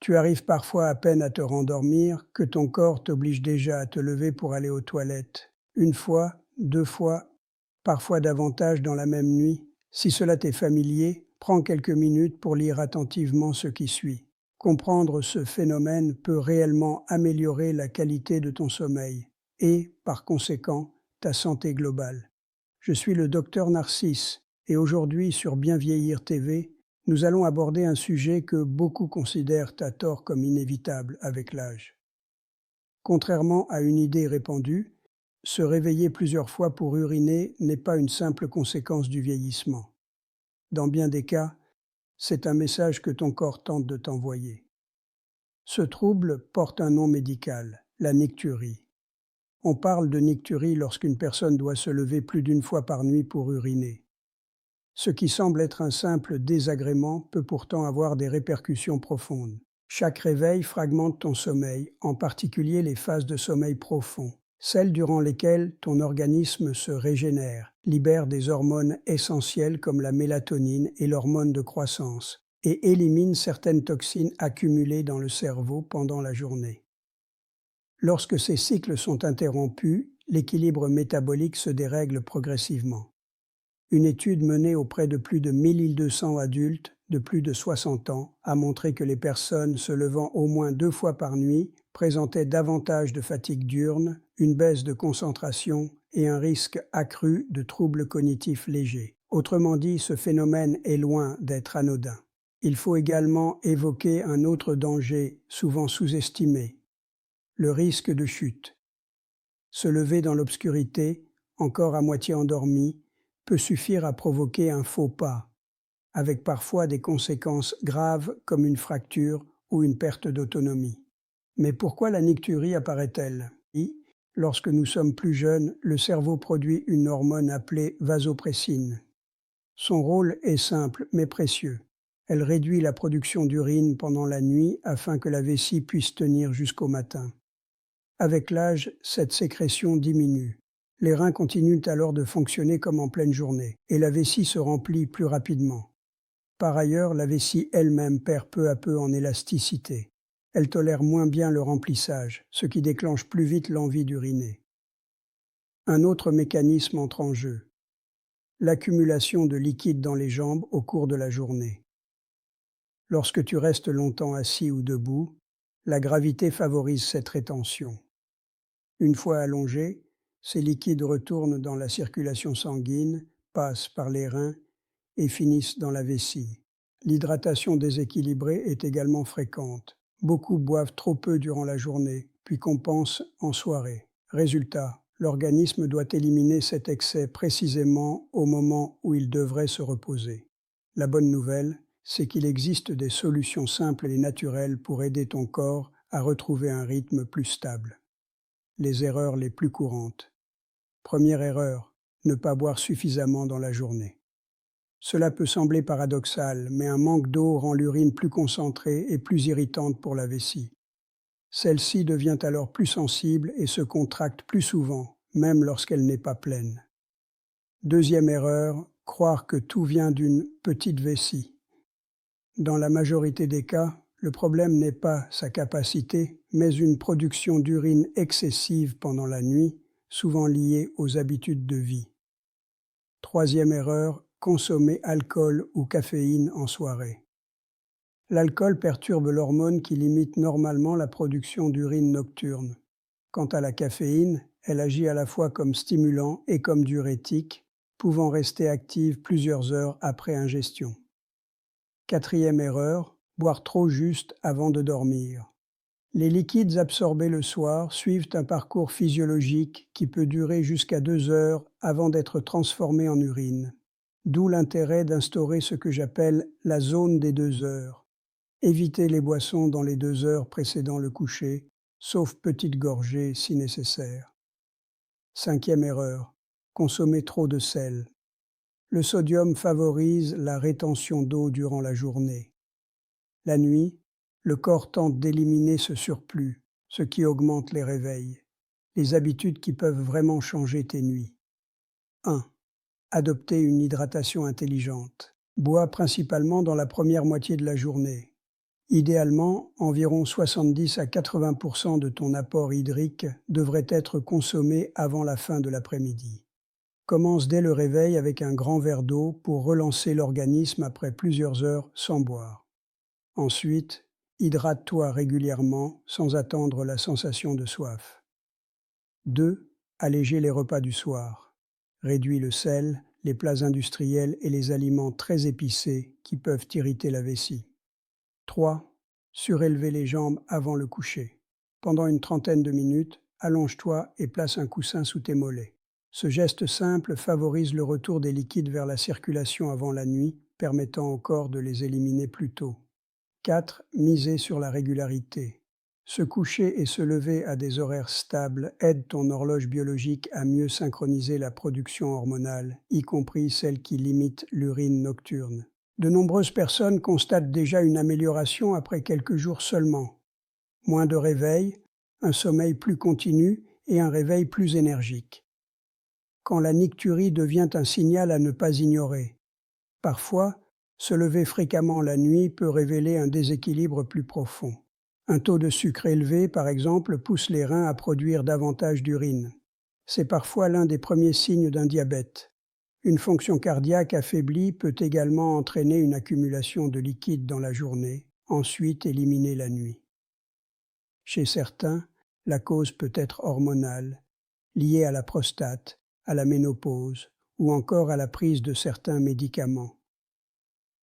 Tu arrives parfois à peine à te rendormir que ton corps t'oblige déjà à te lever pour aller aux toilettes. Une fois, deux fois, parfois davantage dans la même nuit. Si cela t'est familier, prends quelques minutes pour lire attentivement ce qui suit. Comprendre ce phénomène peut réellement améliorer la qualité de ton sommeil et, par conséquent, ta santé globale. Je suis le docteur Narcisse et aujourd'hui sur Bien Vieillir TV, nous allons aborder un sujet que beaucoup considèrent à tort comme inévitable avec l'âge. Contrairement à une idée répandue, se réveiller plusieurs fois pour uriner n'est pas une simple conséquence du vieillissement. Dans bien des cas, c'est un message que ton corps tente de t'envoyer. Ce trouble porte un nom médical, la nicturie. On parle de nicturie lorsqu'une personne doit se lever plus d'une fois par nuit pour uriner. Ce qui semble être un simple désagrément peut pourtant avoir des répercussions profondes. Chaque réveil fragmente ton sommeil, en particulier les phases de sommeil profond, celles durant lesquelles ton organisme se régénère, libère des hormones essentielles comme la mélatonine et l'hormone de croissance, et élimine certaines toxines accumulées dans le cerveau pendant la journée. Lorsque ces cycles sont interrompus, l'équilibre métabolique se dérègle progressivement. Une étude menée auprès de plus de 1200 adultes de plus de 60 ans a montré que les personnes se levant au moins 2 fois par nuit présentaient davantage de fatigue diurne, une baisse de concentration et un risque accru de troubles cognitifs légers. Autrement dit, ce phénomène est loin d'être anodin. Il faut également évoquer un autre danger souvent sous-estimé, le risque de chute. Se lever dans l'obscurité, encore à moitié endormi, peut suffire à provoquer un faux pas, avec parfois des conséquences graves comme une fracture ou une perte d'autonomie. Mais pourquoi la nicturie apparaît-elle? Lorsque nous sommes plus jeunes, le cerveau produit une hormone appelée vasopressine. Son rôle est simple mais précieux. Elle réduit la production d'urine pendant la nuit afin que la vessie puisse tenir jusqu'au matin. Avec l'âge, cette sécrétion diminue. Les reins continuent alors de fonctionner comme en pleine journée, et la vessie se remplit plus rapidement. Par ailleurs, la vessie elle-même perd peu à peu en élasticité. Elle tolère moins bien le remplissage, ce qui déclenche plus vite l'envie d'uriner. Un autre mécanisme entre en jeu, l'accumulation de liquide dans les jambes au cours de la journée. Lorsque tu restes longtemps assis ou debout, la gravité favorise cette rétention. Une fois allongés, ces liquides retournent dans la circulation sanguine, passent par les reins et finissent dans la vessie. L'hydratation déséquilibrée est également fréquente. Beaucoup boivent trop peu durant la journée, puis compensent en soirée. Résultat, l'organisme doit éliminer cet excès précisément au moment où il devrait se reposer. La bonne nouvelle, c'est qu'il existe des solutions simples et naturelles pour aider ton corps à retrouver un rythme plus stable. Les erreurs les plus courantes. Première erreur, ne pas boire suffisamment dans la journée. Cela peut sembler paradoxal, mais un manque d'eau rend l'urine plus concentrée et plus irritante pour la vessie. Celle-ci devient alors plus sensible et se contracte plus souvent, même lorsqu'elle n'est pas pleine. Deuxième erreur, croire que tout vient d'une petite vessie. Dans la majorité des cas, le problème n'est pas sa capacité, mais une production d'urine excessive pendant la nuit, souvent liée aux habitudes de vie. Troisième erreur, consommer alcool ou caféine en soirée. L'alcool perturbe l'hormone qui limite normalement la production d'urine nocturne. Quant à la caféine, elle agit à la fois comme stimulant et comme diurétique, pouvant rester active plusieurs heures après ingestion. Quatrième erreur, boire trop juste avant de dormir. Les liquides absorbés le soir suivent un parcours physiologique qui peut durer jusqu'à 2 heures avant d'être transformé en urine. D'où l'intérêt d'instaurer ce que j'appelle la zone des 2 heures. Éviter les boissons dans les 2 heures précédant le coucher, sauf petites gorgées si nécessaire. Cinquième erreur, consommer trop de sel. Le sodium favorise la rétention d'eau durant la journée. La nuit, le corps tente d'éliminer ce surplus, ce qui augmente les réveils. Les habitudes qui peuvent vraiment changer tes nuits. 1. Adopter une hydratation intelligente. Bois principalement dans la première moitié de la journée. Idéalement, environ 70 à 80% de ton apport hydrique devrait être consommé avant la fin de l'après-midi. Commence dès le réveil avec un grand verre d'eau pour relancer l'organisme après plusieurs heures sans boire. Ensuite, hydrate-toi régulièrement sans attendre la sensation de soif. 2. Alléger les repas du soir. Réduis le sel, les plats industriels et les aliments très épicés qui peuvent irriter la vessie. 3. Surélever les jambes avant le coucher. Pendant une trentaine de minutes, allonge-toi et place un coussin sous tes mollets. Ce geste simple favorise le retour des liquides vers la circulation avant la nuit, permettant au corps de les éliminer plus tôt. 4. Miser sur la régularité. Se coucher et se lever à des horaires stables aide ton horloge biologique à mieux synchroniser la production hormonale, y compris celle qui limite l'urine nocturne. De nombreuses personnes constatent déjà une amélioration après quelques jours seulement. Moins de réveil, un sommeil plus continu et un réveil plus énergique. Quand la nicturie devient un signal à ne pas ignorer. Parfois, se lever fréquemment la nuit peut révéler un déséquilibre plus profond. Un taux de sucre élevé, par exemple, pousse les reins à produire davantage d'urine. C'est parfois l'un des premiers signes d'un diabète. Une fonction cardiaque affaiblie peut également entraîner une accumulation de liquide dans la journée, ensuite éliminée la nuit. Chez certains, la cause peut être hormonale, liée à la prostate, à la ménopause ou encore à la prise de certains médicaments.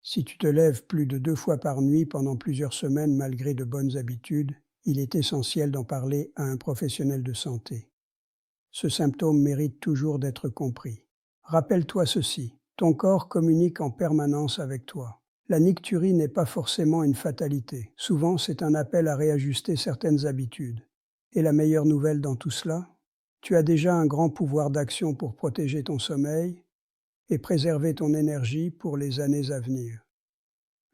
Si tu te lèves plus de 2 fois par nuit pendant plusieurs semaines malgré de bonnes habitudes, il est essentiel d'en parler à un professionnel de santé. Ce symptôme mérite toujours d'être compris. Rappelle-toi ceci, ton corps communique en permanence avec toi. La nicturie n'est pas forcément une fatalité. Souvent, c'est un appel à réajuster certaines habitudes. Et la meilleure nouvelle dans tout cela? Tu as déjà un grand pouvoir d'action pour protéger ton sommeil et préserver ton énergie pour les années à venir.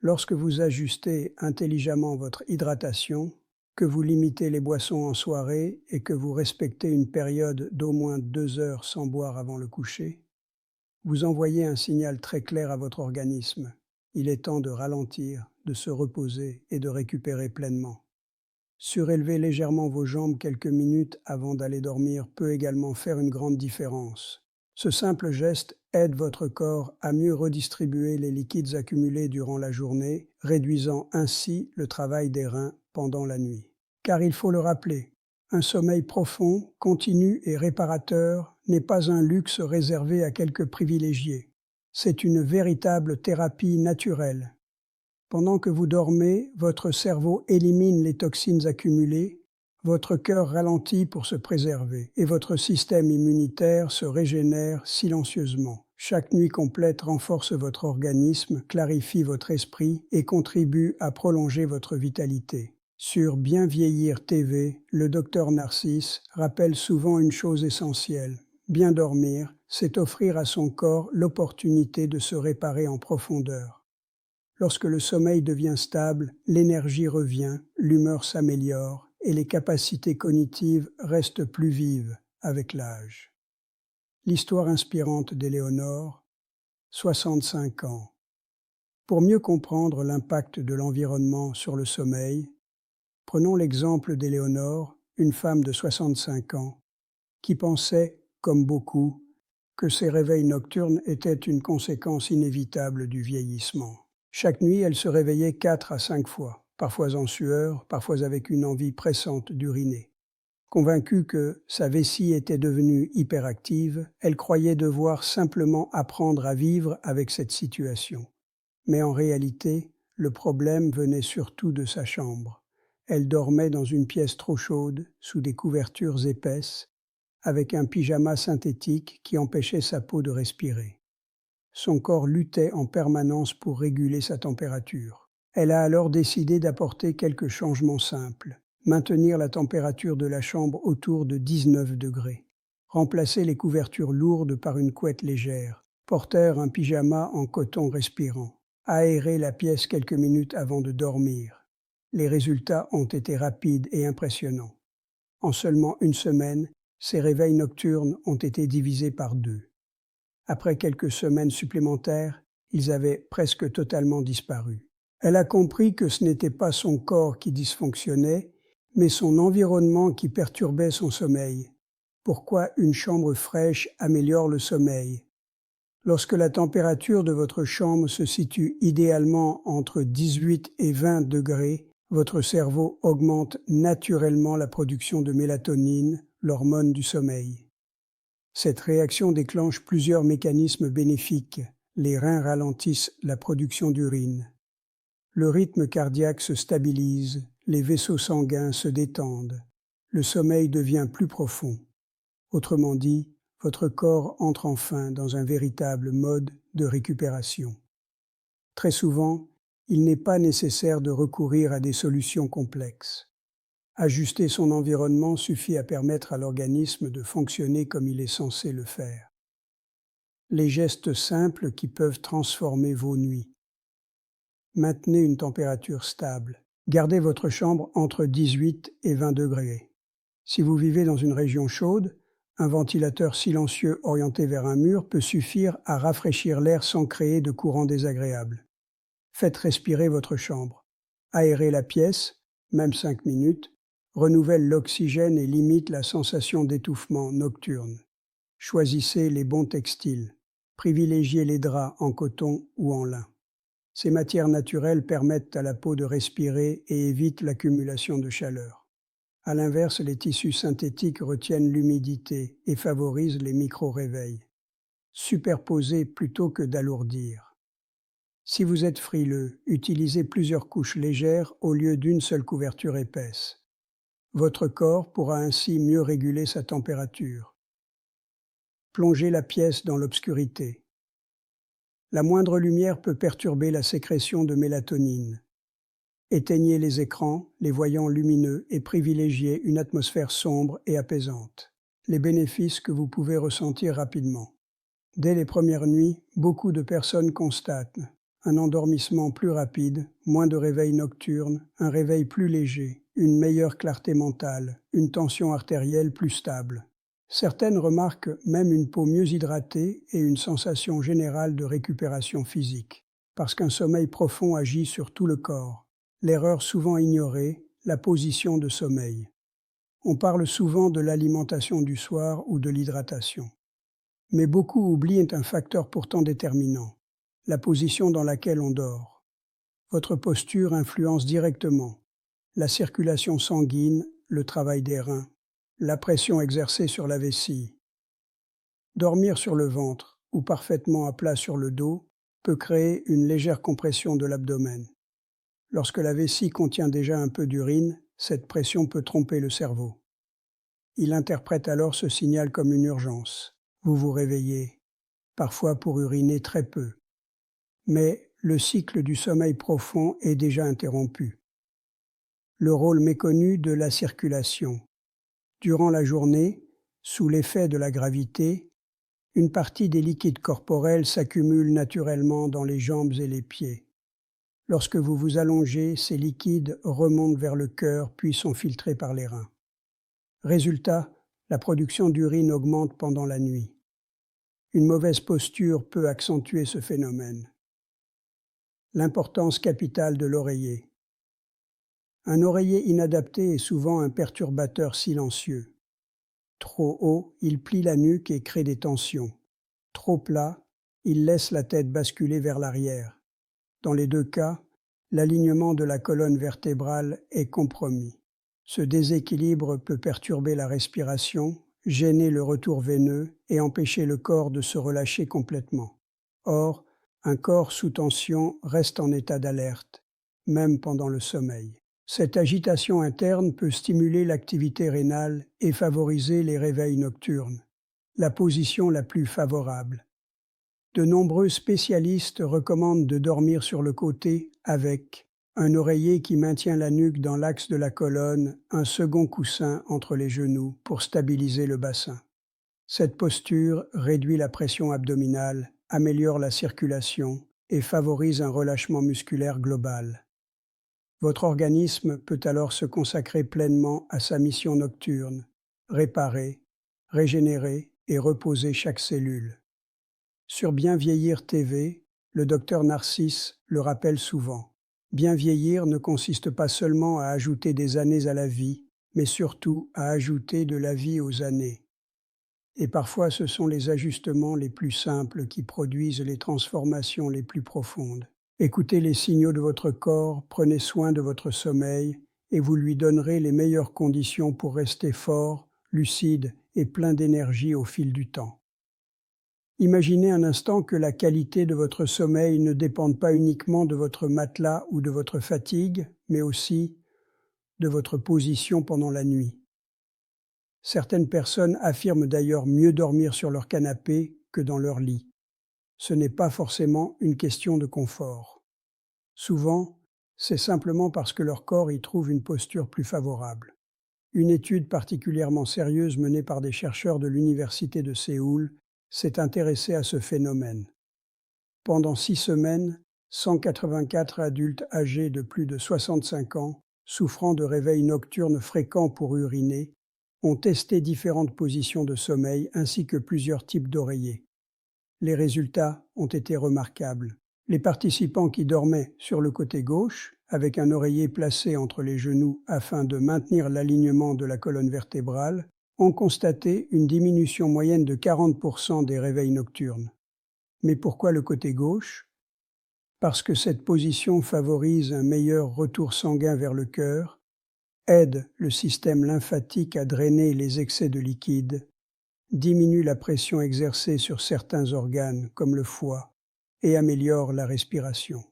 Lorsque vous ajustez intelligemment votre hydratation, que vous limitez les boissons en soirée et que vous respectez une période d'au moins 2 heures sans boire avant le coucher, vous envoyez un signal très clair à votre organisme. Il est temps de ralentir, de se reposer et de récupérer pleinement. Surélever légèrement vos jambes quelques minutes avant d'aller dormir peut également faire une grande différence. Ce simple geste aide votre corps à mieux redistribuer les liquides accumulés durant la journée, réduisant ainsi le travail des reins pendant la nuit. Car il faut le rappeler, un sommeil profond, continu et réparateur n'est pas un luxe réservé à quelques privilégiés. C'est une véritable thérapie naturelle. Pendant que vous dormez, votre cerveau élimine les toxines accumulées, votre cœur ralentit pour se préserver et votre système immunitaire se régénère silencieusement. Chaque nuit complète renforce votre organisme, clarifie votre esprit et contribue à prolonger votre vitalité. Sur Bien vieillir TV, le docteur Narcisse rappelle souvent une chose essentielle. Bien dormir, c'est offrir à son corps l'opportunité de se réparer en profondeur. Lorsque le sommeil devient stable, l'énergie revient, l'humeur s'améliore et les capacités cognitives restent plus vives avec l'âge. L'histoire inspirante d'Éléonore, 65 ans. Pour mieux comprendre l'impact de l'environnement sur le sommeil, prenons l'exemple d'Éléonore, une femme de 65 ans, qui pensait, comme beaucoup, que ses réveils nocturnes étaient une conséquence inévitable du vieillissement. Chaque nuit, elle se réveillait 4 à 5 fois, parfois en sueur, parfois avec une envie pressante d'uriner. Convaincue que sa vessie était devenue hyperactive, elle croyait devoir simplement apprendre à vivre avec cette situation. Mais en réalité, le problème venait surtout de sa chambre. Elle dormait dans une pièce trop chaude, sous des couvertures épaisses, avec un pyjama synthétique qui empêchait sa peau de respirer. Son corps luttait en permanence pour réguler sa température. Elle a alors décidé d'apporter quelques changements simples. Maintenir la température de la chambre autour de 19 degrés. Remplacer les couvertures lourdes par une couette légère. Porter un pyjama en coton respirant. Aérer la pièce quelques minutes avant de dormir. Les résultats ont été rapides et impressionnants. En seulement une semaine, ses réveils nocturnes ont été divisés par 2. Après quelques semaines supplémentaires, ils avaient presque totalement disparu. Elle a compris que ce n'était pas son corps qui dysfonctionnait, mais son environnement qui perturbait son sommeil. Pourquoi une chambre fraîche améliore le sommeil? Lorsque la température de votre chambre se situe idéalement entre 18 et 20 degrés, votre cerveau augmente naturellement la production de mélatonine, l'hormone du sommeil. Cette réaction déclenche plusieurs mécanismes bénéfiques. Les reins ralentissent la production d'urine. Le rythme cardiaque se stabilise, les vaisseaux sanguins se détendent. Le sommeil devient plus profond. Autrement dit, votre corps entre enfin dans un véritable mode de récupération. Très souvent, il n'est pas nécessaire de recourir à des solutions complexes. Ajuster son environnement suffit à permettre à l'organisme de fonctionner comme il est censé le faire. Les gestes simples qui peuvent transformer vos nuits. Maintenez une température stable. Gardez votre chambre entre 18 et 20 degrés. Si vous vivez dans une région chaude, un ventilateur silencieux orienté vers un mur peut suffire à rafraîchir l'air sans créer de courant désagréable. Faites respirer votre chambre. Aérez la pièce, même 5 minutes, renouvelle l'oxygène et limite la sensation d'étouffement nocturne. Choisissez les bons textiles. Privilégiez les draps en coton ou en lin. Ces matières naturelles permettent à la peau de respirer et évitent l'accumulation de chaleur. À l'inverse, les tissus synthétiques retiennent l'humidité et favorisent les micro-réveils. Superposez plutôt que d'alourdir. Si vous êtes frileux, utilisez plusieurs couches légères au lieu d'une seule couverture épaisse. Votre corps pourra ainsi mieux réguler sa température. Plongez la pièce dans l'obscurité. La moindre lumière peut perturber la sécrétion de mélatonine. Éteignez les écrans, les voyants lumineux et privilégiez une atmosphère sombre et apaisante. Les bénéfices que vous pouvez ressentir rapidement. Dès les premières nuits, beaucoup de personnes constatent un endormissement plus rapide, moins de réveils nocturnes, un réveil plus léger, une meilleure clarté mentale, une tension artérielle plus stable. Certaines remarquent même une peau mieux hydratée et une sensation générale de récupération physique, parce qu'un sommeil profond agit sur tout le corps. L'erreur souvent ignorée, la position de sommeil. On parle souvent de l'alimentation du soir ou de l'hydratation. Mais beaucoup oublient un facteur pourtant déterminant, la position dans laquelle on dort. Votre posture influence directement la circulation sanguine, le travail des reins, la pression exercée sur la vessie. Dormir sur le ventre ou parfaitement à plat sur le dos peut créer une légère compression de l'abdomen. Lorsque la vessie contient déjà un peu d'urine, cette pression peut tromper le cerveau. Il interprète alors ce signal comme une urgence. Vous vous réveillez, parfois pour uriner très peu. Mais le cycle du sommeil profond est déjà interrompu. Le rôle méconnu de la circulation. Durant la journée, sous l'effet de la gravité, une partie des liquides corporels s'accumule naturellement dans les jambes et les pieds. Lorsque vous vous allongez, ces liquides remontent vers le cœur puis sont filtrés par les reins. Résultat, la production d'urine augmente pendant la nuit. Une mauvaise posture peut accentuer ce phénomène. L'importance capitale de l'oreiller. Un oreiller inadapté est souvent un perturbateur silencieux. Trop haut, il plie la nuque et crée des tensions. Trop plat, il laisse la tête basculer vers l'arrière. Dans les deux cas, l'alignement de la colonne vertébrale est compromis. Ce déséquilibre peut perturber la respiration, gêner le retour veineux et empêcher le corps de se relâcher complètement. Or, un corps sous tension reste en état d'alerte, même pendant le sommeil. Cette agitation interne peut stimuler l'activité rénale et favoriser les réveils nocturnes, la position la plus favorable. De nombreux spécialistes recommandent de dormir sur le côté avec un oreiller qui maintient la nuque dans l'axe de la colonne, un second coussin entre les genoux pour stabiliser le bassin. Cette posture réduit la pression abdominale, améliore la circulation et favorise un relâchement musculaire global. Votre organisme peut alors se consacrer pleinement à sa mission nocturne, réparer, régénérer et reposer chaque cellule. Sur Bien vieillir TV, le docteur Narcisse le rappelle souvent. Bien vieillir ne consiste pas seulement à ajouter des années à la vie, mais surtout à ajouter de la vie aux années. Et parfois ce sont les ajustements les plus simples qui produisent les transformations les plus profondes. Écoutez les signaux de votre corps, prenez soin de votre sommeil, et vous lui donnerez les meilleures conditions pour rester fort, lucide et plein d'énergie au fil du temps. Imaginez un instant que la qualité de votre sommeil ne dépende pas uniquement de votre matelas ou de votre fatigue, mais aussi de votre position pendant la nuit. Certaines personnes affirment d'ailleurs mieux dormir sur leur canapé que dans leur lit. Ce n'est pas forcément une question de confort. Souvent, c'est simplement parce que leur corps y trouve une posture plus favorable. Une étude particulièrement sérieuse menée par des chercheurs de l'Université de Séoul s'est intéressée à ce phénomène. Pendant 6 semaines, 184 adultes âgés de plus de 65 ans, souffrant de réveils nocturnes fréquents pour uriner, ont testé différentes positions de sommeil ainsi que plusieurs types d'oreillers. Les résultats ont été remarquables. Les participants qui dormaient sur le côté gauche, avec un oreiller placé entre les genoux afin de maintenir l'alignement de la colonne vertébrale, ont constaté une diminution moyenne de 40% des réveils nocturnes. Mais pourquoi le côté gauche? Parce que cette position favorise un meilleur retour sanguin vers le cœur, aide le système lymphatique à drainer les excès de liquide, diminue la pression exercée sur certains organes comme le foie et améliore la respiration.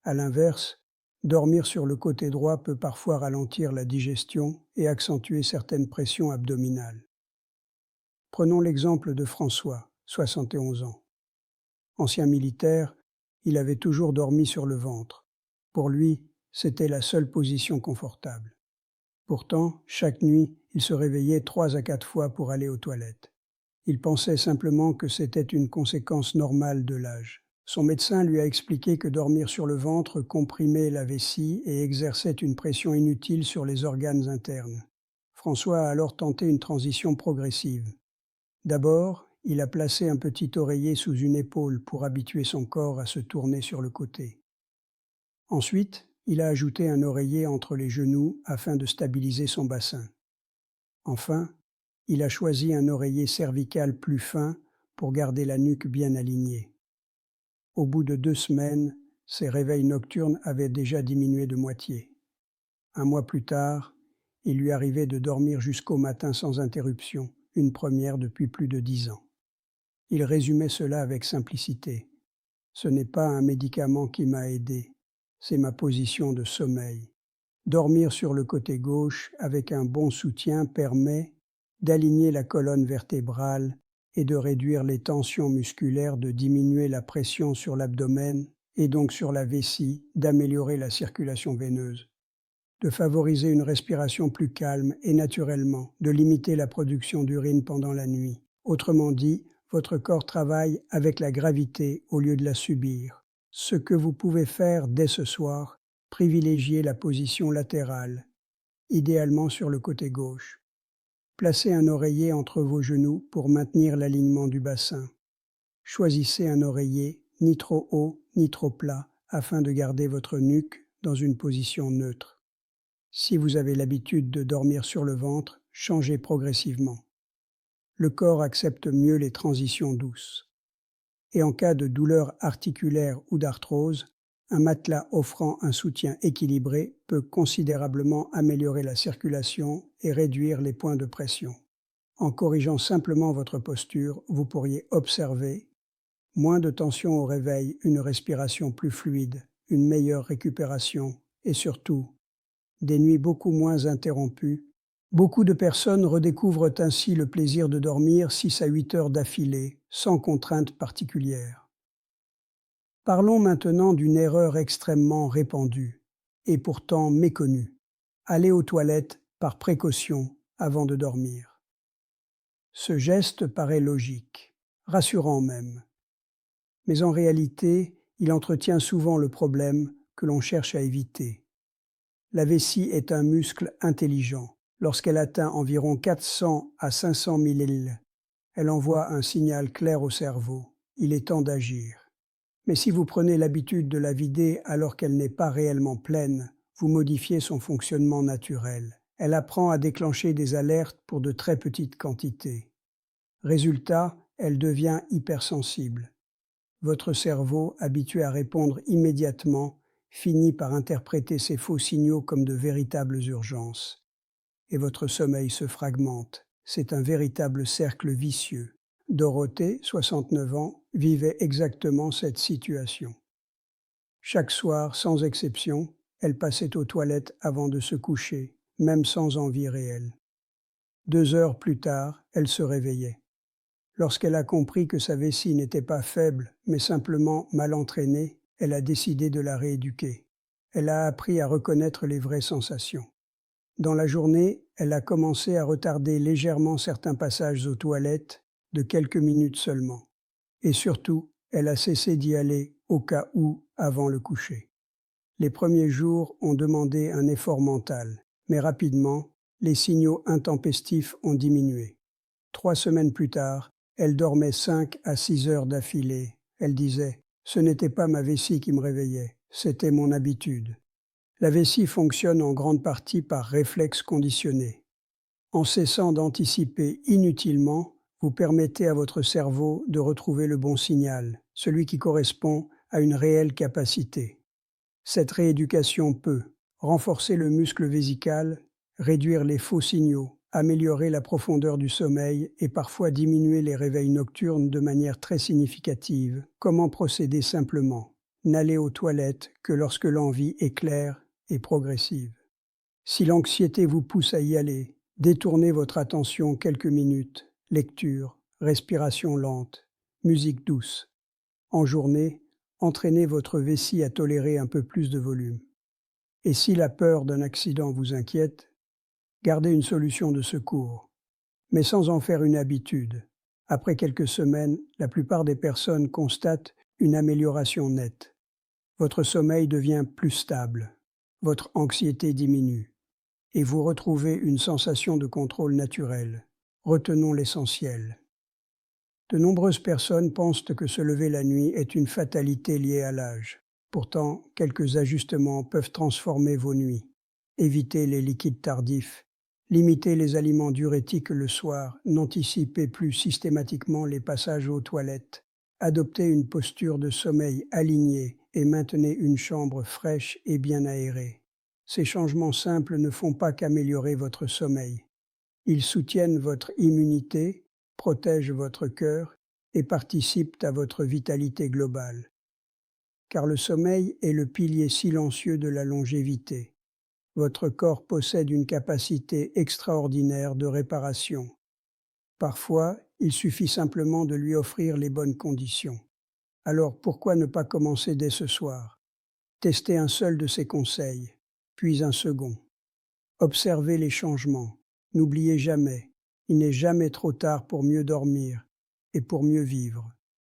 À l'inverse, dormir sur le côté droit peut parfois ralentir la digestion et accentuer certaines pressions abdominales. Prenons l'exemple de François, 71 ans. Ancien militaire, il avait toujours dormi sur le ventre. Pour lui, c'était la seule position confortable. Pourtant, chaque nuit, il se réveillait 3 à 4 fois pour aller aux toilettes. Il pensait simplement que c'était une conséquence normale de l'âge. Son médecin lui a expliqué que dormir sur le ventre comprimait la vessie et exerçait une pression inutile sur les organes internes. François a alors tenté une transition progressive. D'abord, il a placé un petit oreiller sous une épaule pour habituer son corps à se tourner sur le côté. Ensuite, il a ajouté un oreiller entre les genoux afin de stabiliser son bassin. Enfin, il a choisi un oreiller cervical plus fin pour garder la nuque bien alignée. Au bout de 2 semaines, ses réveils nocturnes avaient déjà diminué de moitié. 1 mois plus tard, il lui arrivait de dormir jusqu'au matin sans interruption, une première depuis plus de 10 ans. Il résumait cela avec simplicité. Ce n'est pas un médicament qui m'a aidé, c'est ma position de sommeil. Dormir sur le côté gauche avec un bon soutien permet d'aligner la colonne vertébrale et de réduire les tensions musculaires, de diminuer la pression sur l'abdomen et donc sur la vessie, d'améliorer la circulation veineuse, de favoriser une respiration plus calme et naturellement, de limiter la production d'urine pendant la nuit. Autrement dit, votre corps travaille avec la gravité au lieu de la subir. Ce que vous pouvez faire dès ce soir, privilégiez la position latérale, idéalement sur le côté gauche. Placez un oreiller entre vos genoux pour maintenir l'alignement du bassin. Choisissez un oreiller ni trop haut ni trop plat afin de garder votre nuque dans une position neutre. Si vous avez l'habitude de dormir sur le ventre, changez progressivement. Le corps accepte mieux les transitions douces. Et en cas de douleur articulaire ou d'arthrose, un matelas offrant un soutien équilibré peut considérablement améliorer la circulation et réduire les points de pression. En corrigeant simplement votre posture, vous pourriez observer moins de tension au réveil, une respiration plus fluide, une meilleure récupération et surtout des nuits beaucoup moins interrompues. Beaucoup de personnes redécouvrent ainsi le plaisir de dormir 6 à 8 heures d'affilée, sans contrainte particulière. Parlons maintenant d'une erreur extrêmement répandue, et pourtant méconnue. Aller aux toilettes par précaution avant de dormir. Ce geste paraît logique, rassurant même. Mais en réalité, il entretient souvent le problème que l'on cherche à éviter. La vessie est un muscle intelligent. Lorsqu'elle atteint environ 400 à 500 millil, elle envoie un signal clair au cerveau. Il est temps d'agir. Mais si vous prenez l'habitude de la vider alors qu'elle n'est pas réellement pleine, vous modifiez son fonctionnement naturel. Elle apprend à déclencher des alertes pour de très petites quantités. Résultat, elle devient hypersensible. Votre cerveau, habitué à répondre immédiatement, finit par interpréter ces faux signaux comme de véritables urgences. Et votre sommeil se fragmente. C'est un véritable cercle vicieux. Dorothée, 69 ans, vivait exactement cette situation. Chaque soir, sans exception, elle passait aux toilettes avant de se coucher, même sans envie réelle. 2 heures plus tard, elle se réveillait. Lorsqu'elle a compris que sa vessie n'était pas faible, mais simplement mal entraînée, elle a décidé de la rééduquer. Elle a appris à reconnaître les vraies sensations. Dans la journée, elle a commencé à retarder légèrement certains passages aux toilettes, de quelques minutes seulement. Et surtout, elle a cessé d'y aller au cas où avant le coucher. Les premiers jours ont demandé un effort mental, mais rapidement, les signaux intempestifs ont diminué. 3 semaines plus tard, elle dormait 5 à 6 heures d'affilée. Elle disait « Ce n'était pas ma vessie qui me réveillait, c'était mon habitude ». La vessie fonctionne en grande partie par réflexe conditionné. En cessant d'anticiper inutilement, vous permettez à votre cerveau de retrouver le bon signal, celui qui correspond à une réelle capacité. Cette rééducation peut renforcer le muscle vésical, réduire les faux signaux, améliorer la profondeur du sommeil et parfois diminuer les réveils nocturnes de manière très significative. Comment procéder simplement? N'allez aux toilettes que lorsque l'envie est claire et progressive. Si l'anxiété vous pousse à y aller, détournez votre attention quelques minutes. Lecture, respiration lente, musique douce. En journée, entraînez votre vessie à tolérer un peu plus de volume. Et si la peur d'un accident vous inquiète, gardez une solution de secours, mais sans en faire une habitude. Après quelques semaines, la plupart des personnes constatent une amélioration nette. Votre sommeil devient plus stable, votre anxiété diminue, et vous retrouvez une sensation de contrôle naturel. Retenons l'essentiel. De nombreuses personnes pensent que se lever la nuit est une fatalité liée à l'âge. Pourtant, quelques ajustements peuvent transformer vos nuits. Évitez les liquides tardifs, limitez les aliments diurétiques le soir, n'anticipez plus systématiquement les passages aux toilettes, adoptez une posture de sommeil alignée et maintenez une chambre fraîche et bien aérée. Ces changements simples ne font pas qu'améliorer votre sommeil. Ils soutiennent votre immunité, protègent votre cœur et participent à votre vitalité globale. Car le sommeil est le pilier silencieux de la longévité. Votre corps possède une capacité extraordinaire de réparation. Parfois, il suffit simplement de lui offrir les bonnes conditions. Alors pourquoi ne pas commencer dès ce soir? Testez un seul de ces conseils, puis un second. Observez les changements. N'oubliez jamais, il n'est jamais trop tard pour mieux dormir et pour mieux vivre.